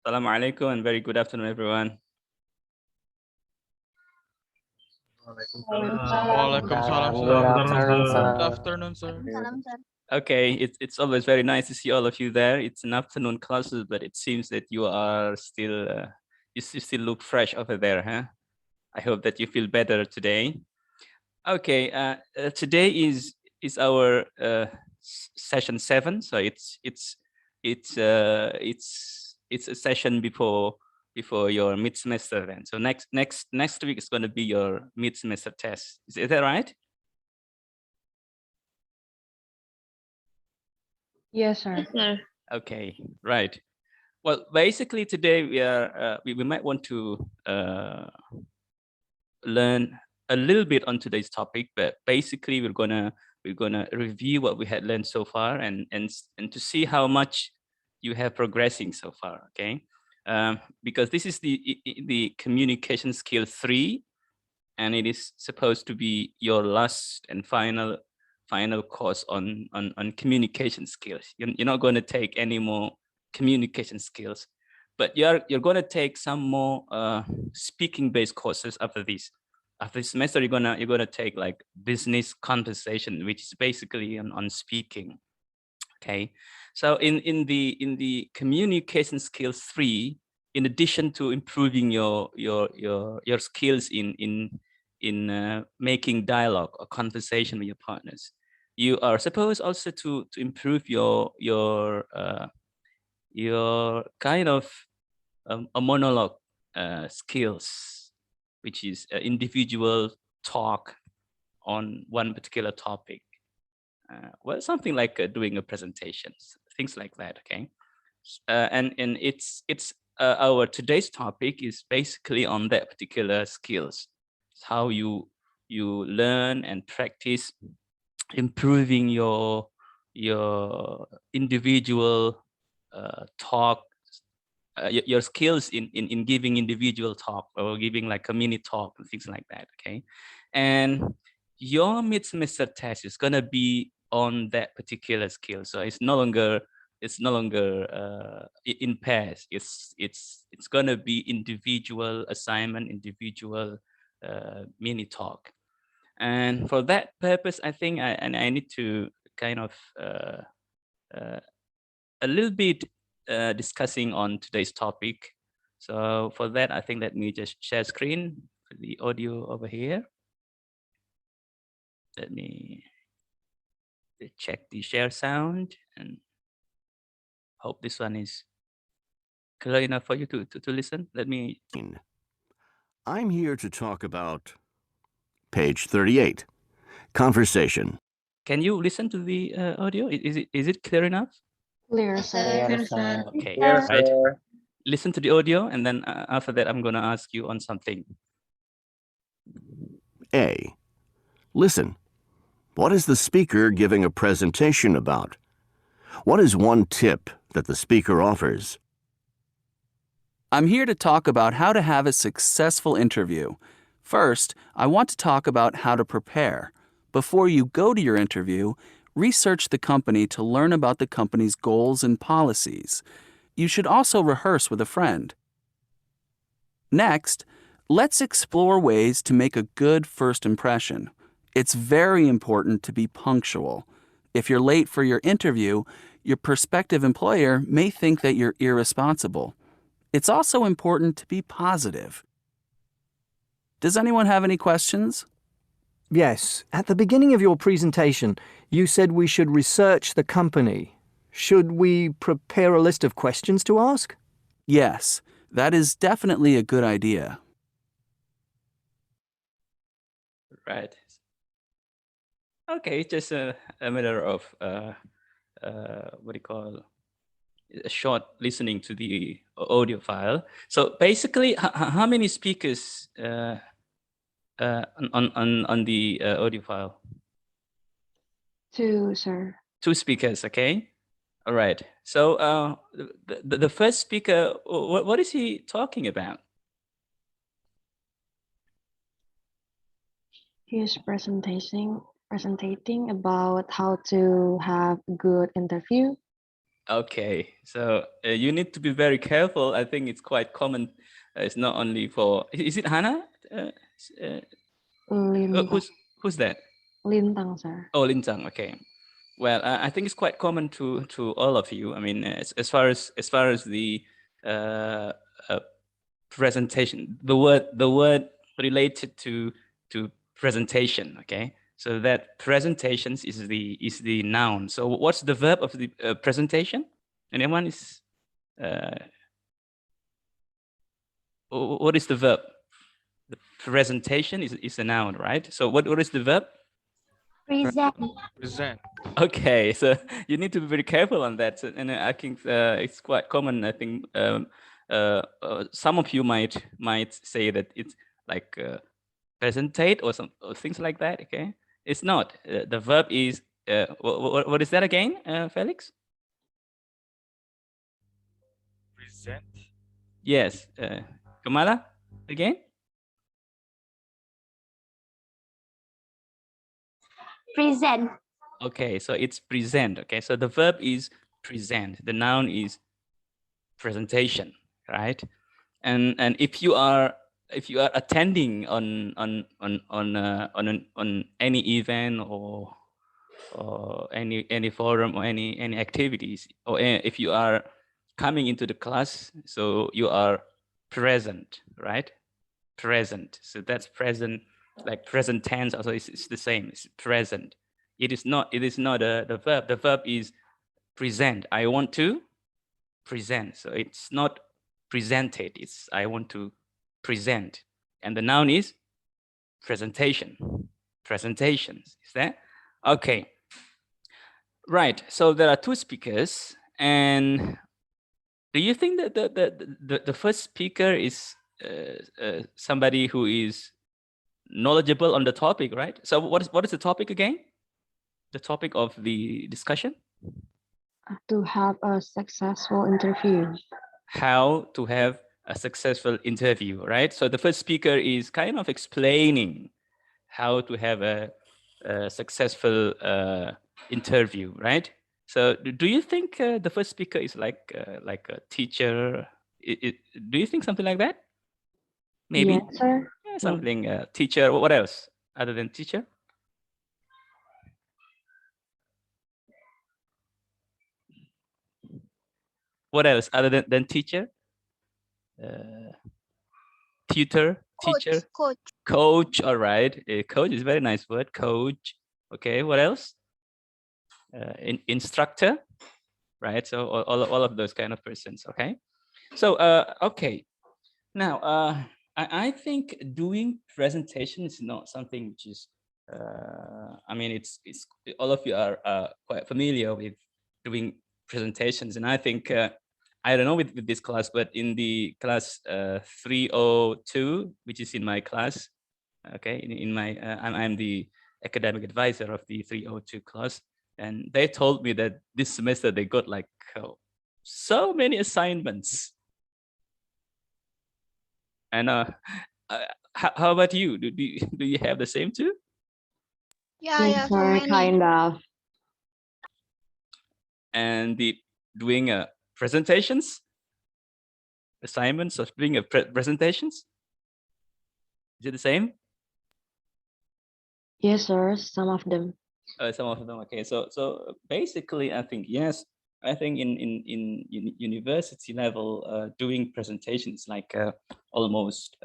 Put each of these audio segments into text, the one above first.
Assalamu alaikum and very good afternoon, everyone. Waalaikumsalam, Good sir. afternoon, Good sir. afternoon, sir. Okay, it's always very nice to see all of you there. It's an afternoon classes, but it seems that you are still still look fresh over there, huh? I hope that you feel better today. Okay, today is our session 7, so it's a session before your mid semester then. So next week is going to be your mid semester test. Is that right? Yes, sir. Okay, right. Well, basically today we are we might want to learn a little bit on today's topic, but basically we're gonna review what we had learned so far and to see how much you have progressing so far. Okay, because this is the communication skill 3, and it is supposed to be your last and final course on communication skills. You're not going to take any more communication skills, but you're going to take some more speaking based courses after this. After this semester, you're gonna take like business conversation, which is basically on speaking. Okay, so in the communication skills 3, in addition to improving your skills in making dialogue or conversation with your partners, you are supposed also to improve your kind of a monologue skills, which is individual talk on one particular topic. Well, something like doing a presentation, things like that. Okay, and it's our today's topic is basically on that particular skills. It's how you learn and practice improving your individual talk, your skills in giving individual talk or giving like a mini talk and things like that. Okay, and your mid semester test is gonna be on that particular skill, so it's no longer in pairs. It's gonna be individual assignment, individual mini talk. And for that purpose, I think I need to kind of a little bit discussing on today's topic. So for that, I think let me just share screen for the audio over here. Let me check the share sound and hope this one is clear enough for you to listen. Let me. I'm here to talk about page 38, conversation. Can you listen to the audio? Is it clear enough? Clear, sir. Yes, sir. Okay, Yes, right. sir. Listen to the audio, and then after that, I'm gonna ask you on something. A. Listen. What is the speaker giving a presentation about? What is one tip that the speaker offers? I'm here to talk about how to have a successful interview. First, I want to talk about how to prepare. Before you go to your interview, research the company to learn about the company's goals and policies. You should also rehearse with a friend. Next, let's explore ways to make a good first impression. It's very important to be punctual. If you're late for your interview, your prospective employer may think that you're irresponsible. It's also important to be positive. Does anyone have any questions? Yes, at the beginning of your presentation, you said we should research the company. Should we prepare a list of questions to ask? Yes, that is definitely a good idea. Right. Okay, just a matter of what do you call a short listening to the audio file. So basically, how many speakers on the audio file? 2, sir. 2 speakers. Okay. All right. So the first speaker, what is he talking about? He is presenting about how to have a good interview. Okay, so you need to be very careful. I think it's quite common. It's not only for. Is it Hannah? Lintang. Who's that? Lintang, sir. Oh, Lintang. Okay. Well, I think it's quite common to all of you. I mean, as far as the uh, uh, presentation, the word related to presentation. Okay, so that presentations is the noun. So what's the verb of the presentation? Anyone is what is the verb? The presentation is a noun, right? So what is the verb? Present. Present. Okay, so you need to be very careful on that. So, and I think it's quite common. I think some of you might say that it's like presentate or some or things like that. Okay, it's not. The verb is what is that again, Felix? Present. Yes, Kamala again. Present. Okay, so it's present. Okay, so the verb is present. The noun is presentation, right? And if you are attending on any event or any forum or any activities, or if you are coming into the class, so you are present, right? Present. So that's present, like present tense. Also, it's the same. It's present. It is not the verb. The verb is present. I want to present. So it's not presented. It's I want to present. And the noun is presentation. Presentations. Is that okay? Right. So there are two speakers, and do you think that the first speaker is somebody who is knowledgeable on the topic, right? So what is the topic again? The topic of the discussion? To have a successful interview. How to have a successful interview, right? So the first speaker is kind of explaining how to have a successful interview, right? So do you think the first speaker is like a teacher? Do you think something like that? Maybe. Yes, sir. Yeah, something teacher. What else other than teacher? What else other than teacher? Tutor, teacher, coach. All right, coach is a very nice word. Coach. Okay. What else? Instructor. Right. So all of those kind of persons. Okay. So okay. Now I think doing presentation is not something which is. I mean, it's all of you are quite familiar with doing presentations, and I think I don't know with this class, but in the class 302, which is in my class, okay, in my I'm the academic advisor of the 302 class, and they told me that this semester they got like so many assignments. And how about you? Do you have the same too? Yeah, Yes, yeah, so sir. many. Kind of. And doing presentations, assignments of doing presentations. Is it the same? Yes, sir. Some of them. Some of them. Okay. So basically, I think yes. I think in university level, doing presentations like almost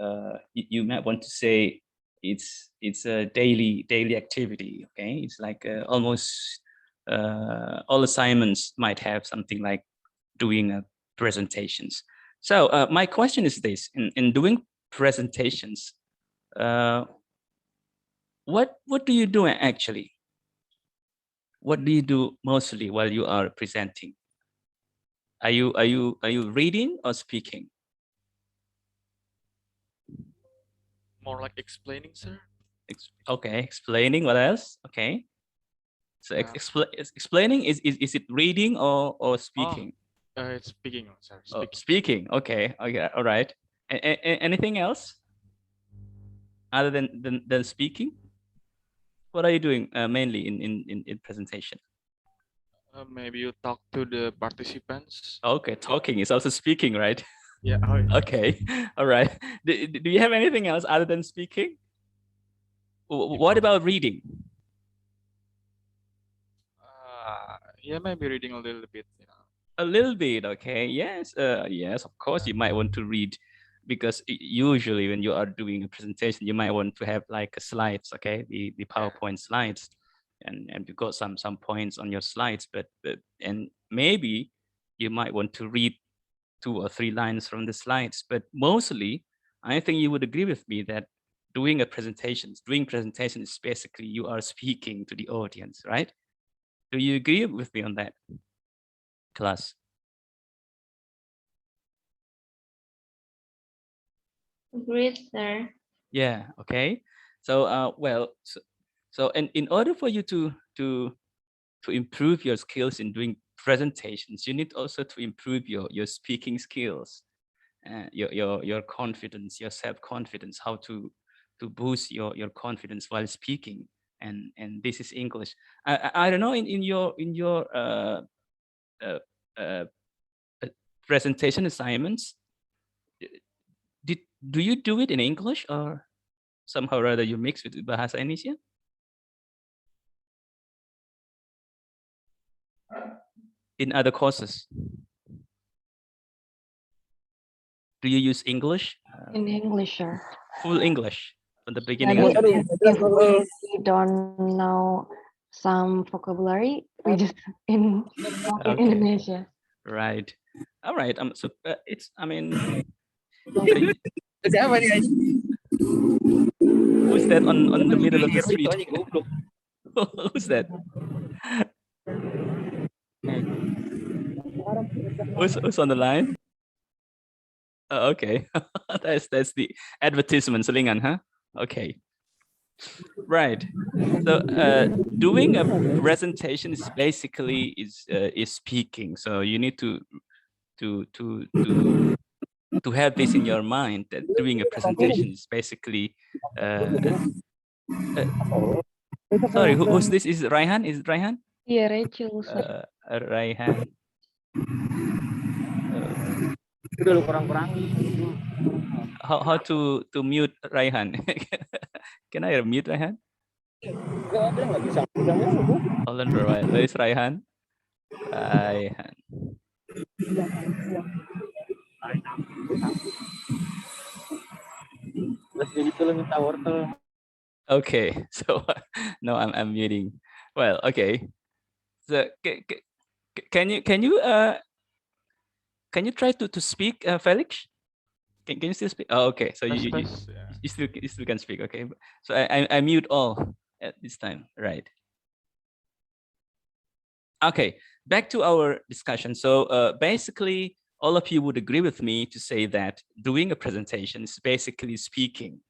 you might want to say it's a daily activity. Okay, it's like almost all assignments might have something like doing presentations. So my question is this: in doing presentations, what do you do actually? What do you do mostly while you are presenting? Are you reading or speaking? More like explaining, sir. Okay, explaining. What else? Okay. So explaining is it reading or speaking? It's speaking, sir. Oh, Speaking. speaking. Okay. Okay. All right. Anything else other than speaking? What are you doing mainly in presentation? Maybe you talk to the participants. Okay, talking is also speaking, right? Yeah. Oh, yeah. Okay, all right. Do you have anything else other than speaking? What about reading? Yeah, maybe reading a little bit. A little bit, okay. Yes, yes, of course, you might want to read because usually when you are doing a presentation, you might want to have like slides, okay, the PowerPoint slides, and you got some points on your slides, but and maybe you might want to read 2 or 3 lines from the slides, but mostly, I think you would agree with me that doing presentation is basically you are speaking to the audience, right? Do you agree with me on that, class? Great, sir. Yeah. Okay. So, well, so in order for you to improve your skills in doing presentations, you need also to improve your speaking skills, your confidence, your self confidence, how to boost your confidence while speaking. And this is English. I don't know in your uh, uh, presentation assignments. Do you do it in English or somehow or other you mix with bahasa Indonesia? In other courses, do you use English? In English, sir. Full English from the beginning But until if we don't know some vocabulary, we just in okay, Indonesia. right. All right. So it's. I mean, so who's that on the middle of the street? Who's that? Who's on the line? Okay, that's the advertisement, selingan, huh? Okay, right. So doing a presentation is basically is speaking. So you need to to to to have this in your mind that doing a presentation is basically sorry, who's this? Is it Raihan? Is it Raihan? Yeah, Rachel, sir. Raihan. How to mute Raihan? Can I mute Raihan? Hold on for a while. Where is Raihan? Raihan. Okay, so no, I'm muting. Well, okay. So can you try to speak, Felix? Can you still speak? Oh, okay. So Test, test. Yeah. you still can speak. Okay. So I mute all at this time. Right. Okay. Back to our discussion. So basically, all of you would agree with me to say that doing a presentation is basically speaking.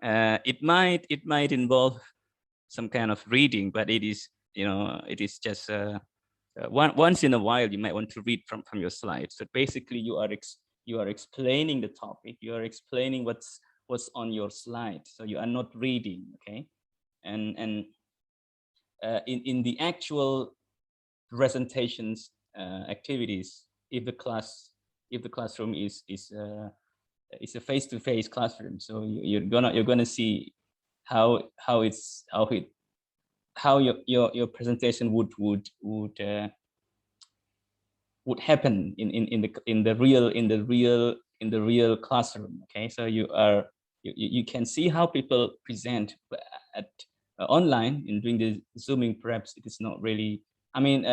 It might involve some kind of reading, but it is just once in a while you might want to read from your slides. So basically you are explaining the topic, you are explaining what's on your slide, so you are not reading. Okay. And in the actual presentations activities, if the classroom is a face-to-face classroom, so you're gonna see how your presentation would happen in the real classroom. Okay, so you can see how people present at online. In doing the zooming, perhaps it is not really, I mean,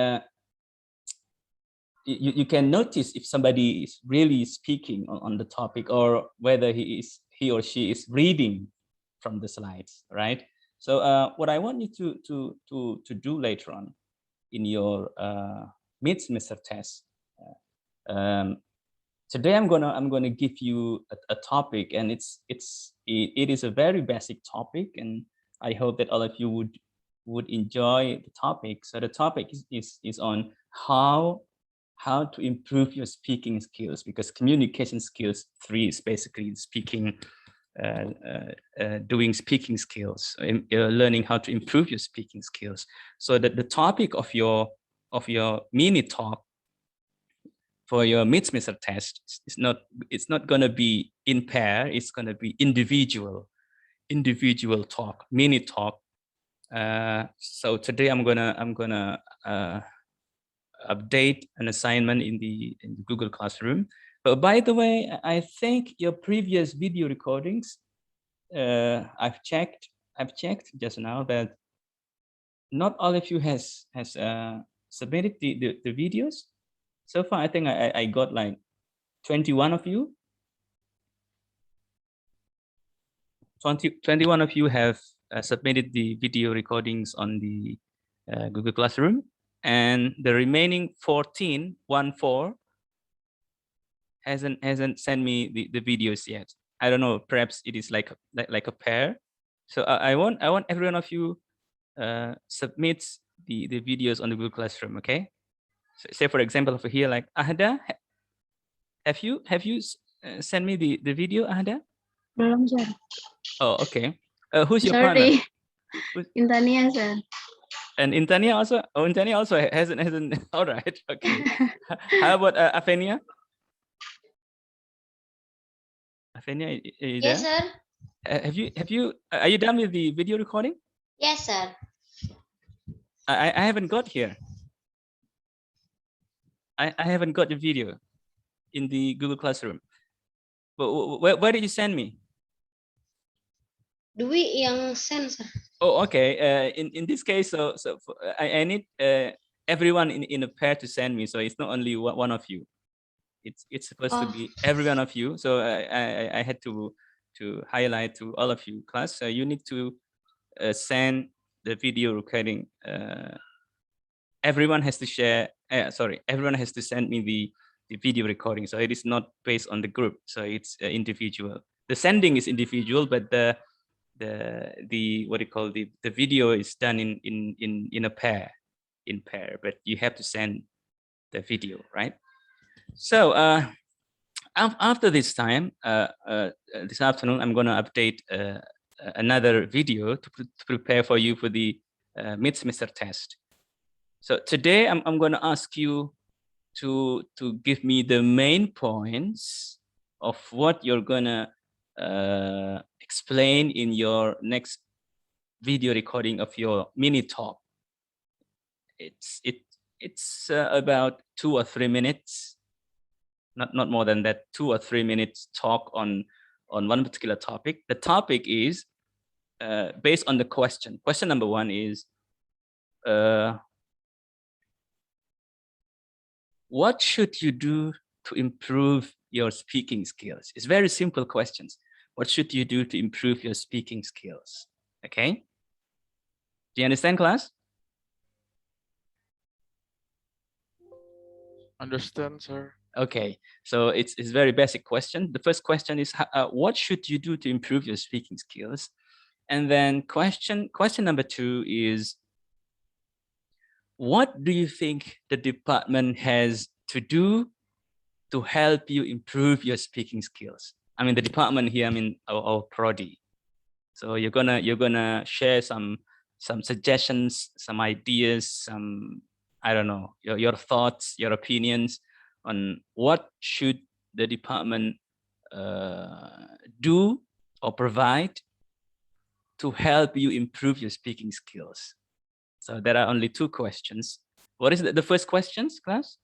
you can notice if somebody is really speaking on the topic or whether he or she is reading from the slides, right? So what I want you to do later on in your mid-semester test, today I'm gonna give you a topic, and it is a very basic topic, and I hope that all of you would enjoy the topic. So the topic is on how to improve your speaking skills, because communication skills 3 is basically speaking, doing speaking skills, learning how to improve your speaking skills. So that the topic of your of your mini talk for your mid-semester test, it's not going to be in pair, it's going to be individual talk, mini talk. So today I'm gonna update an assignment in the Google Classroom. But by the way, I think your previous video recordings, I've checked just now that not all of you has submitted the videos. So far, I think I got like 21 of you. 21 of you have submitted the video recordings on the Google Classroom, and the remaining 14 hasn't sent me the videos yet. I don't know, perhaps it is like a pair. So I want every one of you submit the videos on the Google Classroom, okay? So say for example over here, like Ahada, have you sent me the video, Ahada? Belum, sir. Oh, okay. Who's your partner? Sorry. Who's- Intania, sir. And Intania also? Oh, Intania also hasn't. All right. Okay. How about Afenia? Afenia, are you there? Yes, sir. Are you done with the video recording? Yes, sir. I haven't got here. I haven't got the video in the Google Classroom. But where did you send me? Dwi yang send, sir. Oh, okay. In this case, I need everyone in a pair to send me. So it's not only one of you. It's supposed to Oh. be every one of you. So I had to highlight to all of you class. So you need to send the video recording. Everyone has to share. Everyone has to send me the video recording. So it is not based on the group. So it's individual. The sending is individual, but the what do you call the video is done in a pair, but you have to send the video, right? So after this time, this afternoon, I'm going to update another video to prepare for you for the mid-semester test. So today I'm going to ask you to give me the main points of what you're going to explain in your next video recording of your mini talk. It's about 2 or 3 minutes, not more than that. 2 or 3 minutes talk on one particular topic. The topic is based on the question. Question number 1 is what should you do to improve your speaking skills? It's very simple questions. What should you do to improve your speaking skills? Okay. Do you understand, class? Understand, sir? Okay. So it's very basic question. The first question is what should you do to improve your speaking skills? And then question number 2 is what do you think the department has to do to help you improve your speaking skills? I mean, the department here, I mean, our prodi. So you're gonna share some suggestions, some ideas, some, I don't know, your thoughts, your opinions on what should the department do or provide to help you improve your speaking skills. So there are only 2 questions. What is the first questions, class?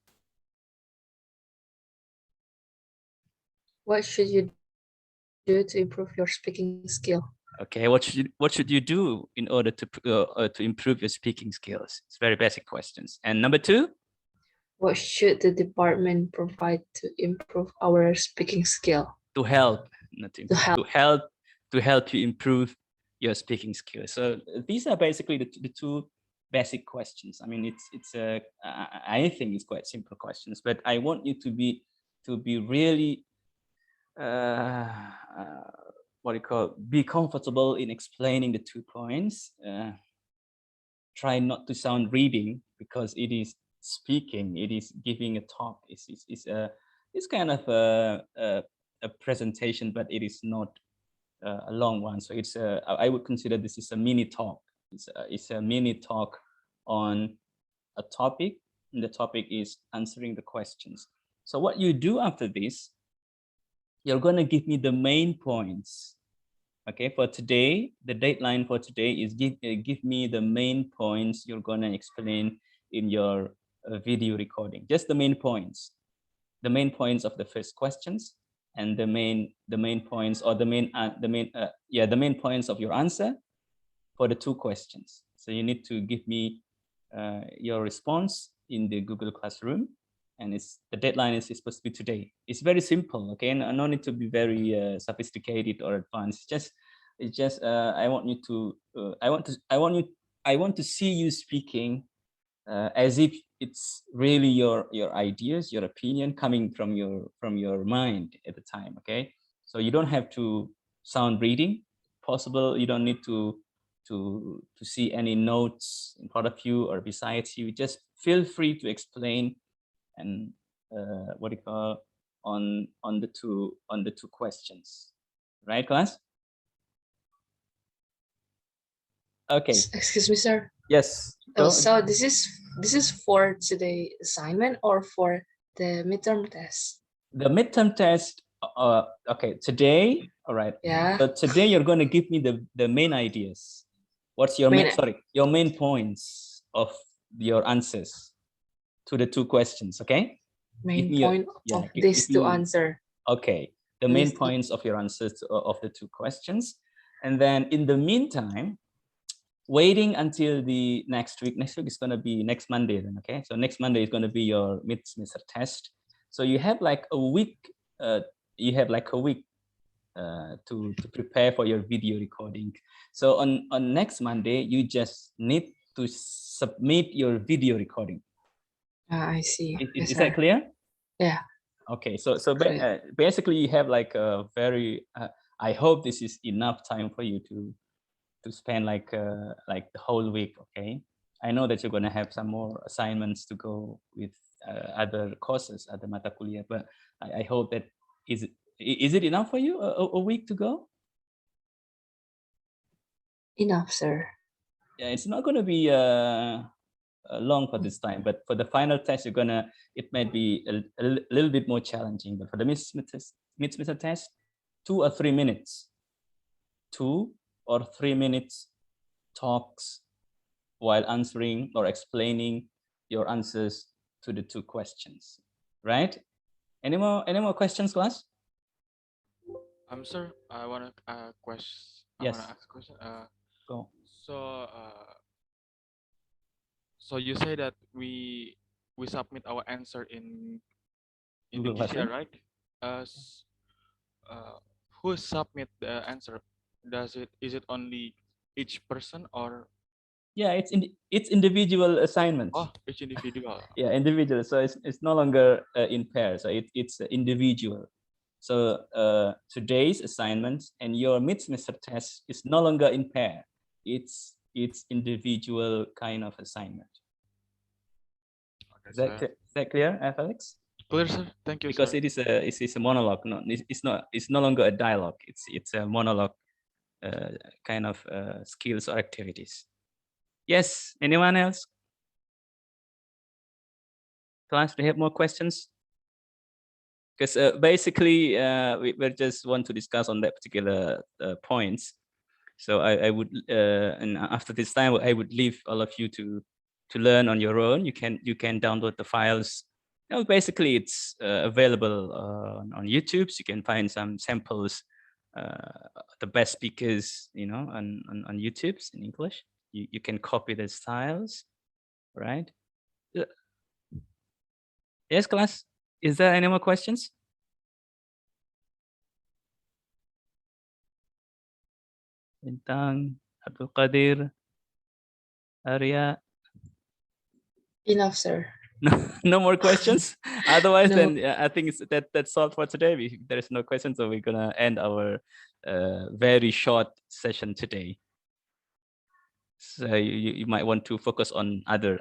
What should you do to improve your speaking skill? Okay, what should you do in order to improve your speaking skills? It's very basic questions. And number 2? What should the department provide to improve our speaking skill? To help, not to improve, to help you improve your speaking skills. So these are basically the 2 basic questions. I mean, I think it's quite simple questions, but I want you to be really what do you call, be comfortable in explaining the 2 points. Try not to sound reading, because it is speaking, it is giving a talk. It's kind of a presentation, but it is not a long one. So I would consider this is a mini talk. It's a mini talk on a topic And the topic is answering the questions. So what you do after this, you're going to give me the main points. Okay, for today, the deadline for today is give me the main points you're going to explain in your video recording. Just the main points of the first questions, and the main points, or the main points of your answer for the two questions. So you need to give me your response in the Google Classroom, and the deadline is supposed to be today. It's very simple, okay, and no need to be very sophisticated or advanced. It's just I want to see you speaking as if it's really your ideas, your opinion coming from your mind at the time. Okay, so you don't have to sound reading. Possible, you don't need to see any notes in front of you or beside you. Just feel free to explain and what do you call on the two questions, right, class? Okay. Excuse me, sir. Yes. Oh, so this is for today assignment or for the midterm test? The midterm test. Okay, today. All right. Yeah. So today you're going to give me the main ideas. What's your your main points of your answers to the two questions? Okay. Main point of this to answer. Okay, the main points of your answers of the two questions, and then in the meantime, waiting until the next week. Next week is going to be next Monday then, okay? So next Monday is going to be your mid-semester test. So you have like a week, to prepare for your video recording. So on next Monday, you just need to submit your video recording. I see. Is that clear? Yeah. Okay, so basically you have like a very, I hope this is enough time for you to spend like the whole week. Okay, I know that you're going to have some more assignments to go with other courses, other mata kuliah, but I hope that is it enough for you, a week to go? Enough, sir. Yeah, it's not going to be long for this time, but for the final test it might be a little bit more challenging. But for the mid-semester test, 2 or 3 minutes talks while answering or explaining your answers to the two questions, right? Any more questions, class? Sir, I want to question. Yes. I want to ask a question. Go. So you say that we submit our answer in Google the GCR, Classroom? right? Who submit the answer? Is it only each person or? Yeah, it's individual assignments. Oh, each individual. Yeah, individual. So it's no longer in pairs. So it's individual. So today's assignment and your mid-semester test is no longer in pair. It's individual kind of assignment. Okay, Is that clear, Felix? Clear, sir. Thank you. Because sir. it is a monologue. No, it's no longer a dialogue. It's a monologue kind of skills or activities. Yes. Anyone else? Class, do you have more questions? Because basically we just want to discuss on that particular points. So I would and after this time I would leave all of you to learn on your own. You can download the files. You know, basically it's available on YouTube. So you can find some samples, the best speakers, you know, on YouTube in English. You can copy the styles, right? Yes, class. Is there any more questions? Bintang, Abdul Qadir, Arya. Enough, sir. No more questions. Otherwise, No. then I think that's all for today. There is no questions, so we're gonna end our very short session today. So you might want to focus on other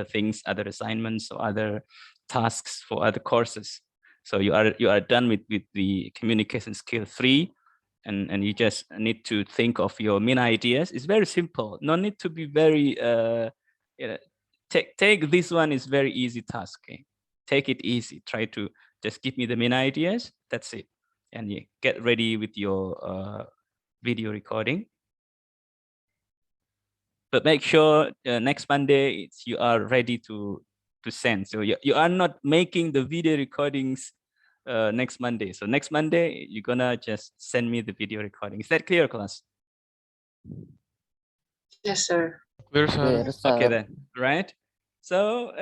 things, other assignments, or other tasks for other courses. So you are done with the communication skill 3, and you just need to think of your main ideas. It's very simple. No need to be very take this one is very easy task. Okay? Take it easy. Try to just give me the main ideas. That's it. And you get ready with your video recording. But make sure next Monday you are ready to send. So you are not making the video recordings next Monday. So next Monday, you're gonna just send me the video recording. Is that clear, class? Yes, sir. Clear, sir. Okay then, right? So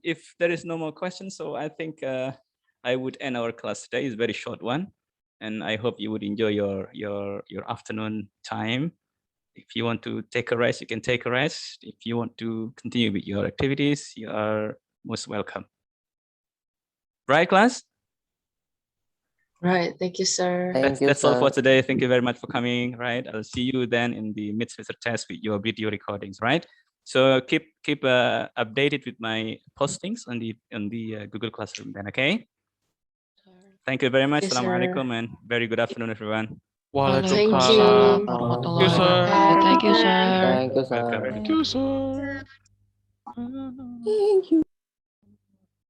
if there is no more questions, so I think I would end our class today. It's a very short one, and I hope you would enjoy your afternoon time. If you want to take a rest, you can take a rest. If you want to continue with your activities, you are most welcome. Right, class? Right. Thank you, sir. That's all for today. Thank you very much for coming. Right. I'll see you then in the mid-semester test with your video recordings. Right. So keep updated with my postings on the Google Classroom. Then, okay. Thank you very much. Yes, sir. Assalamualaikum and very good afternoon, everyone. Waalaikumsalam Thank you. warahmatullahi wabarakatuh. Thank you, sir. Welcome. Thank you, sir. Thank you.